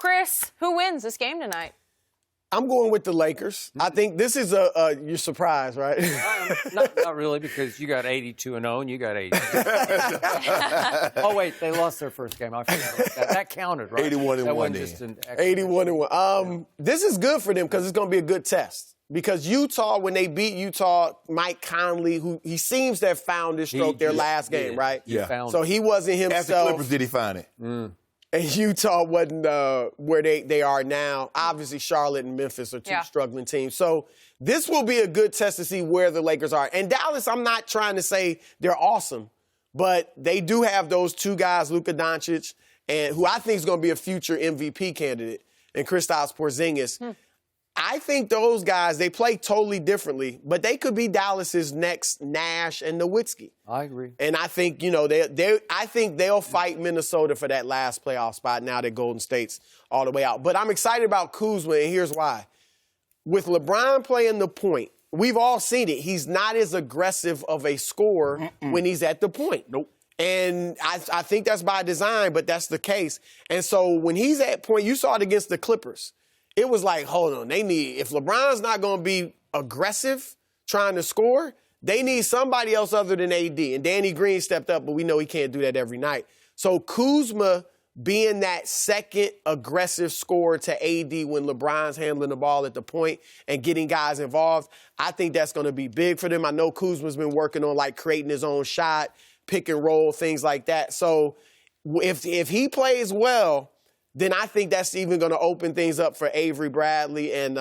Chris, who wins this game tonight? I'm going with the Lakers. I think this is you're surprised, right? Not really, because you got 82-0 and you got 80. Oh, wait, they lost their first game. I forgot that counted, right? 81-1. 81-1. This is good for them because it's going to be a good test. Because Utah, when they beat Utah, Mike Conley, who he seems to have found his stroke their last game, right? Yeah. So he wasn't himself. As the Clippers, did he find it? And Utah wasn't where they are now. Obviously, Charlotte and Memphis are two struggling teams. So this will be a good test to see where the Lakers are. And Dallas, I'm not trying to say they're awesome, but they do have those two guys, Luka Doncic, and who I think is going to be a future MVP candidate, and Kristaps Porzingis. I think those guys, they play totally differently, but they could be Dallas's next Nash and Nowitzki. I agree. And I think, I think they'll fight Minnesota for that last playoff spot now that Golden State's all the way out. But I'm excited about Kuzma, and here's why. With LeBron playing the point, we've all seen it. He's not as aggressive of a scorer when he's at the point. Nope. And I think that's by design, but that's the case. And so when he's at point, you saw it against the Clippers. It was like, hold on, if LeBron's not going to be aggressive trying to score, they need somebody else other than AD. And Danny Green stepped up, but we know he can't do that every night. So Kuzma being that second aggressive scorer to AD when LeBron's handling the ball at the point and getting guys involved, I think that's going to be big for them. I know Kuzma's been working on, creating his own shot, pick and roll, things like that. So if he plays well, then I think that's even going to open things up for Avery Bradley and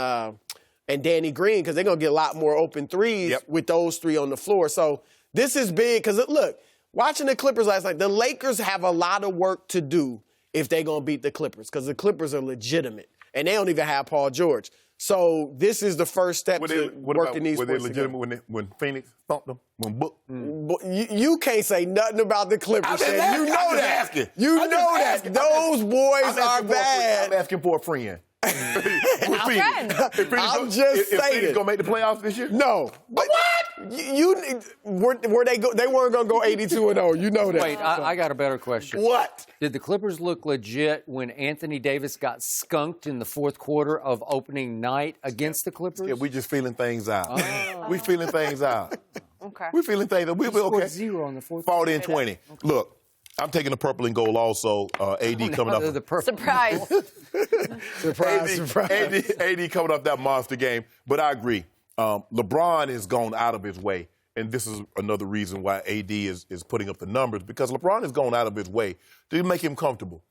Danny Green, because they're going to get a lot more open threes with those three on the floor. So this is big because, look, watching the Clippers last night, the Lakers have a lot of work to do if they're going to beat the Clippers, because the Clippers are legitimate, and they don't even have Paul George. So this is the first step to working these. Were they legitimate when Phoenix thumped them? When Book? You can't say nothing about the Clippers. You know that. You know that. Those boys are bad. I'm asking for a friend. I'm just saying. Phoenix gonna make the playoffs this year? No. But what? They weren't gonna go 82-0. You know that. Wait, I got a better question. What? Did the Clippers look legit when Anthony Davis got skunked in the fourth quarter of opening night against the Clippers? Yeah, we just feeling things out. We feeling things out. Okay. We feeling things out. We'll be okay. 0 on the fourth. 40-20. Okay. Look, I'm taking the purple and gold also. AD coming up. Surprise. Surprise. AD coming up that monster game. But I agree. LeBron has gone out of his way. And this is another reason why AD is putting up the numbers, because LeBron has gone out of his way to make him comfortable.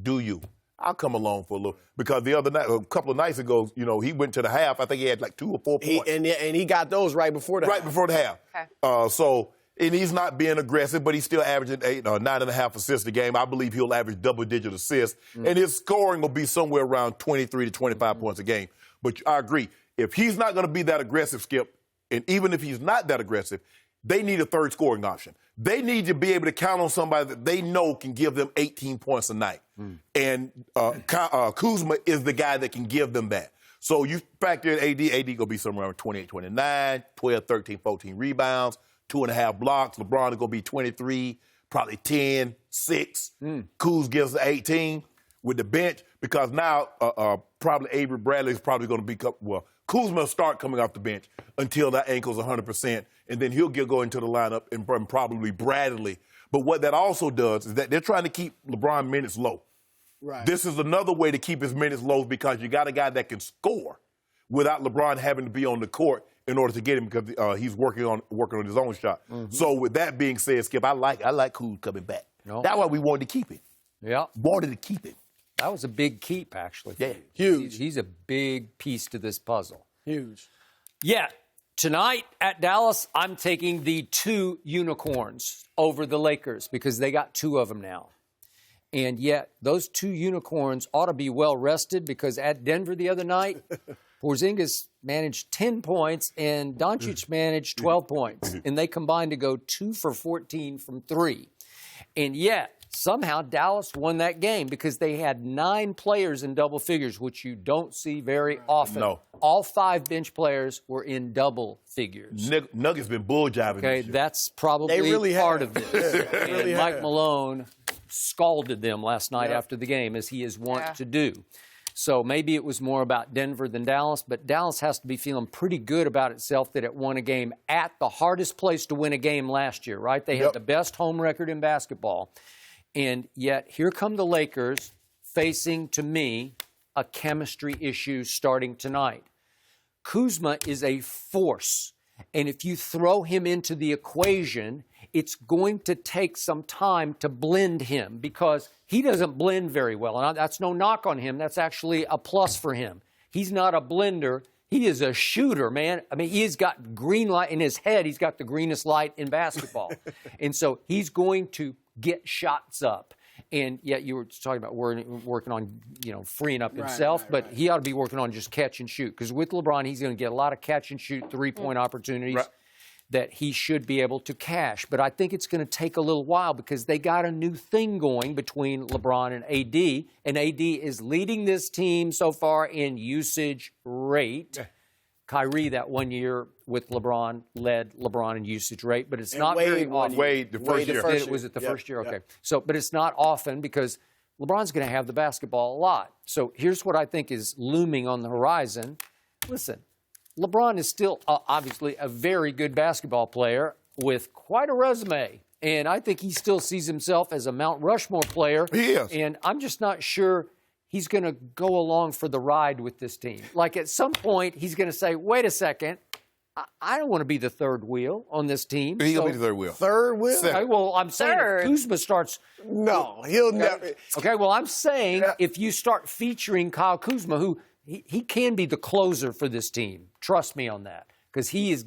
Do you? I'll come along for a little. Because the other night, a couple of nights ago, he went to the half. I think he had 2 or 4 points. And he got those right before the half. Right before the half. Okay. And he's not being aggressive, but he's still averaging 9.5 assists a game. I believe he'll average double-digit assists. And his scoring will be somewhere around 23 to 25 points a game. But I agree. If he's not going to be that aggressive, Skip, and even if he's not that aggressive, they need a third scoring option. They need to be able to count on somebody that they know can give them 18 points a night. And Kuzma is the guy that can give them that. So you factor in AD going to be somewhere around 28, 29, 12, 13, 14 rebounds, 2.5 blocks. LeBron is going to be 23, probably 10, 6. Kuz gives 18 with the bench, because now probably Avery Bradley is probably going to be, Kuzma will start coming off the bench until that ankle's 100%, and then he'll go into the lineup and probably Bradley. But what that also does is that they're trying to keep LeBron minutes low. Right. This is another way to keep his minutes low, because you got a guy that can score without LeBron having to be on the court in order to get him, because he's working on his own shot. So with that being said, Skip, I like Kuz coming back. That's why we wanted to keep it. Yeah. Wanted to keep it. That was a big keep, actually. Yeah. Huge. He's a big piece to this puzzle. Huge. Yeah. Tonight at Dallas, I'm taking the 2 unicorns over the Lakers, because they got 2 of them now. And yet, those 2 unicorns ought to be well rested, because at Denver the other night, Porzingis managed 10 points and Doncic managed 12 points. And they combined to go 2 for 14 from 3. And yet, somehow Dallas won that game, because they had 9 players in double figures, which you don't see very often. No. All 5 bench players were in double figures. Nuggets been bull-jiving. Okay, that's probably They really part have. of this. And Mike Malone scalded them last night after the game, as he is wont to do. So maybe it was more about Denver than Dallas, but Dallas has to be feeling pretty good about itself that it won a game at the hardest place to win a game last year, right? They had the best home record in basketball. And yet here come the Lakers facing, to me, a chemistry issue starting tonight. Kuzma is a force, and if you throw him into the equation, it's going to take some time to blend him because he doesn't blend very well. And that's no knock on him. That's actually a plus for him. He's not a blender. He is a shooter, man. I mean, he's got green light in his head. He's got the greenest light in basketball. And so he's going to get shots up. And yet you were talking about working on, freeing up himself, but he ought to be working on just catch and shoot. Because with LeBron, he's going to get a lot of catch and shoot three-point opportunities that he should be able to cash. But I think it's going to take a little while because they got a new thing going between LeBron and AD. And AD is leading this team so far in usage rate. Kyrie, that 1 year with LeBron, led LeBron in usage rate, but it's not very often. Wade, the first year. Was it the first year? Okay. So, but it's not often because LeBron's going to have the basketball a lot. So here's what I think is looming on the horizon. Listen, LeBron is still obviously a very good basketball player with quite a resume. And I think he still sees himself as a Mount Rushmore player. He is. And I'm just not sure he's going to go along for the ride with this team. Like at some point, he's going to say, wait a second, I don't want to be the third wheel on this team. He'll be the third wheel. Third wheel? Okay, well, I'm saying if Kuzma starts. No, he'll never. Okay, well, I'm saying if you start featuring Kyle Kuzma, who he can be the closer for this team. Trust me on that, because he's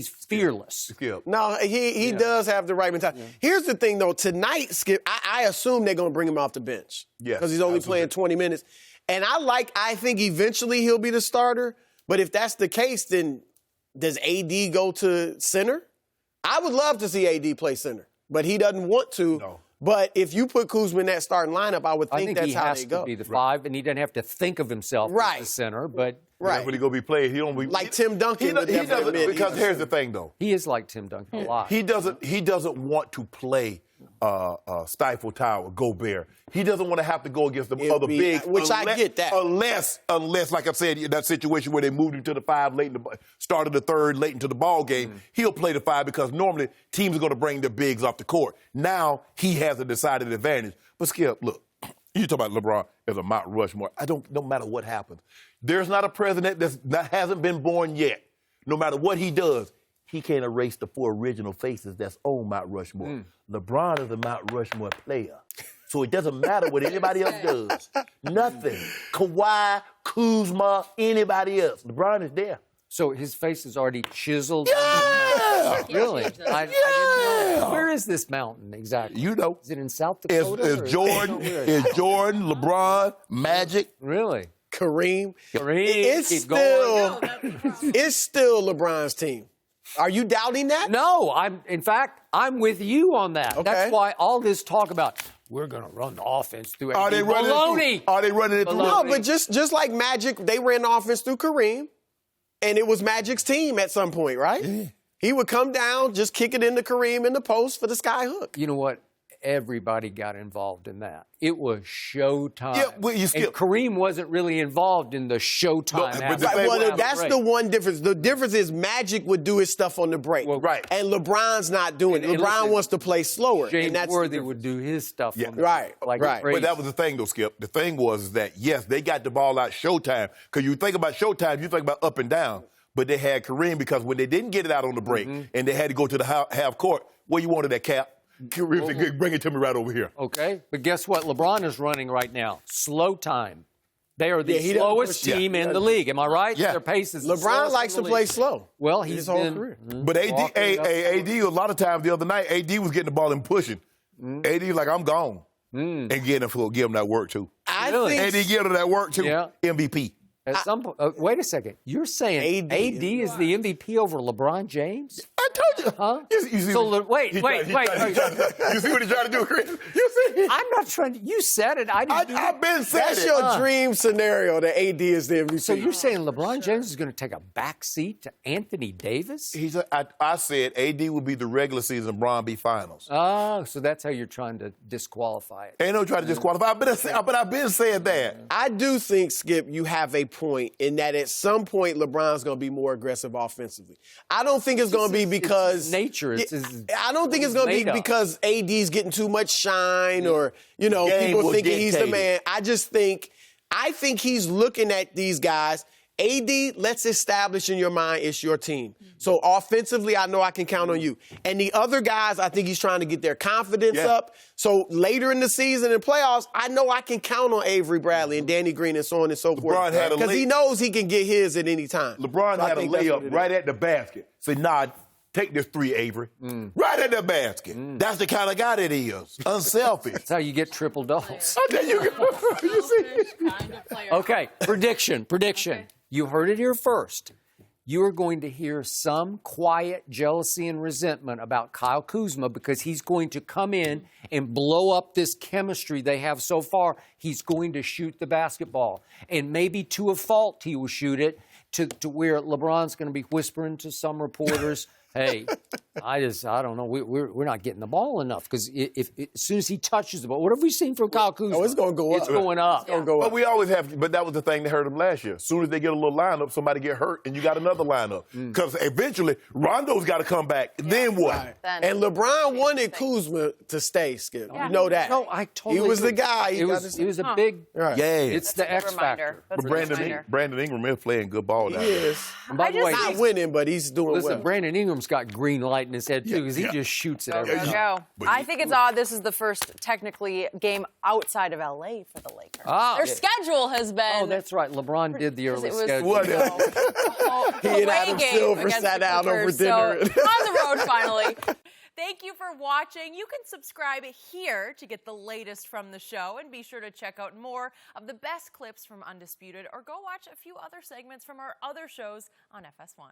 fearless. Skip. No, he does have the right mentality. Here's the thing, though. Tonight, Skip, I assume they're going to bring him off the bench. Yes, because he's only playing 20 minutes. And I think eventually he'll be the starter. But if that's the case, then does AD go to center? I would love to see AD play center, but he doesn't want to. No. But if you put Kuzma in that starting lineup, I would think that's how they go. I think he has to be the five, and he doesn't have to think of himself as the center. But when he go be played, he don't be like Tim Duncan. He doesn't, because here's the thing, though. He is like Tim Duncan a lot. He doesn't want to play Stifle Tower, Gobert. He doesn't want to have to go against the other big. Which I get that. Unless, like I said, in that situation where they moved him to the five late in the started the third late into the ball game, he'll play the five because normally teams are going to bring their bigs off the court. Now he has a decided advantage. But Skip, look, you talk about LeBron as a Mount Rushmore. No matter what happens, there's not a president that hasn't been born yet. No matter what he does, he can't erase the four original faces that's on Mount Rushmore. LeBron is a Mount Rushmore player. So it doesn't matter what anybody else does. Nothing. Kawhi, Kuzma, anybody else. LeBron is there. So his face is already chiseled? Yeah! Really? I didn't know. Where is this mountain exactly? You know. Is it in South Dakota? It's Jordan, LeBron, Magic. Really? Kareem. It's still LeBron's team. Are you doubting that? No, in fact, I'm with you on that. Okay. That's why all this talk about we're going to run the offense through Are they running it through? No, but just like Magic, they ran the offense through Kareem, and it was Magic's team at some point, right? Yeah. He would come down, just kick it into Kareem in the post for the sky hook. You know what? Everybody got involved in that. It was showtime. Yeah, well, and Kareem wasn't really involved in the showtime. That's the one difference. The difference is Magic would do his stuff on the break. Well, right. And LeBron's not doing it. LeBron wants to play slower. James Worthy would do his stuff on the break. Right. But that was the thing, though, Skip. The thing was that, yes, they got the ball out showtime. Because you think about showtime, you think about up and down. But they had Kareem because when they didn't get it out on the break and they had to go to the half court, where you wanted that cap? Bring it to me right over here. Okay, but guess what? LeBron is running right now. Slow time. They are the slowest team in the league. Am I right? Yeah. Their pace is LeBron likes to play slow. Well, his whole career. But AD, a lot of times the other night, AD was getting the ball and pushing. AD was like, I'm gone. And give him that work, too. I think AD give him that work, too. Yeah. MVP. At some point, wait a second. You're saying AD is the MVP over LeBron James? I told you. Huh? You see wait. You see what he's trying to do, Chris? You see? I'm not trying to. You said it. I've been saying That's it. your dream scenario that AD is the MVP. So you're saying LeBron James is going to take a back seat to Anthony Davis? I said AD would be the regular season, Bron be finals. Oh, so that's how you're trying to disqualify it. Ain't no trying to disqualify, but I've been saying that. I do think, Skip, you have a point in that at some point LeBron's going to be more aggressive offensively. I don't think it's going to be because it's nature. I don't think it's going to be because AD's getting too much shine or people thinking he's the man. I think he's looking at these guys. AD, let's establish in your mind it's your team. So offensively, I know I can count on you. And the other guys, I think he's trying to get their confidence up. So later in the season and playoffs, I know I can count on Avery Bradley and Danny Green and so on and so forth. Because he knows he can get his at any time. LeBron had a layup right at the basket. Say, nah, take this three, Avery. Right at the basket. That's the kind of guy that he is. Unselfish. That's how you get triple doubles. There you go. You see? Okay, prediction. Okay. You heard it here first. You are going to hear some quiet jealousy and resentment about Kyle Kuzma because he's going to come in and blow up this chemistry they have so far. He's going to shoot the basketball. And maybe to a fault he will shoot it to where LeBron's going to be whispering to some reporters, hey, I don't know. We're not getting the ball enough because as soon as he touches the ball, what have we seen from Kyle Kuzma? Oh, it's going to go up. It's going up. It's going to go up. But we always have. But that was the thing that hurt him last year. As soon as they get a little lineup, somebody get hurt, and you got another lineup. Because eventually, Rondo's got to come back. Then what? Right. And LeBron wanted Kuzma to stay, Skip. Yeah. You know that. No, I totally He was agree. the guy. It was a big. Right. Yeah. It's the X factor. That's But a reminder. Brandon Ingram is playing good ball now. He is. And by the way, Not winning, but he's doing listen, well. Brandon Ingram's got green light in his head too because he just shoots it every time. Go. But I think it's odd this is the first technically game outside of LA for the Lakers. Ah. Their schedule has been. Oh, that's right. LeBron did the early It was, schedule. What? He and Adam Silver sat down over dinner. So, on the road finally. Thank you for watching. You can subscribe here to get the latest from the show and be sure to check out more of the best clips from Undisputed or go watch a few other segments from our other shows on FS1.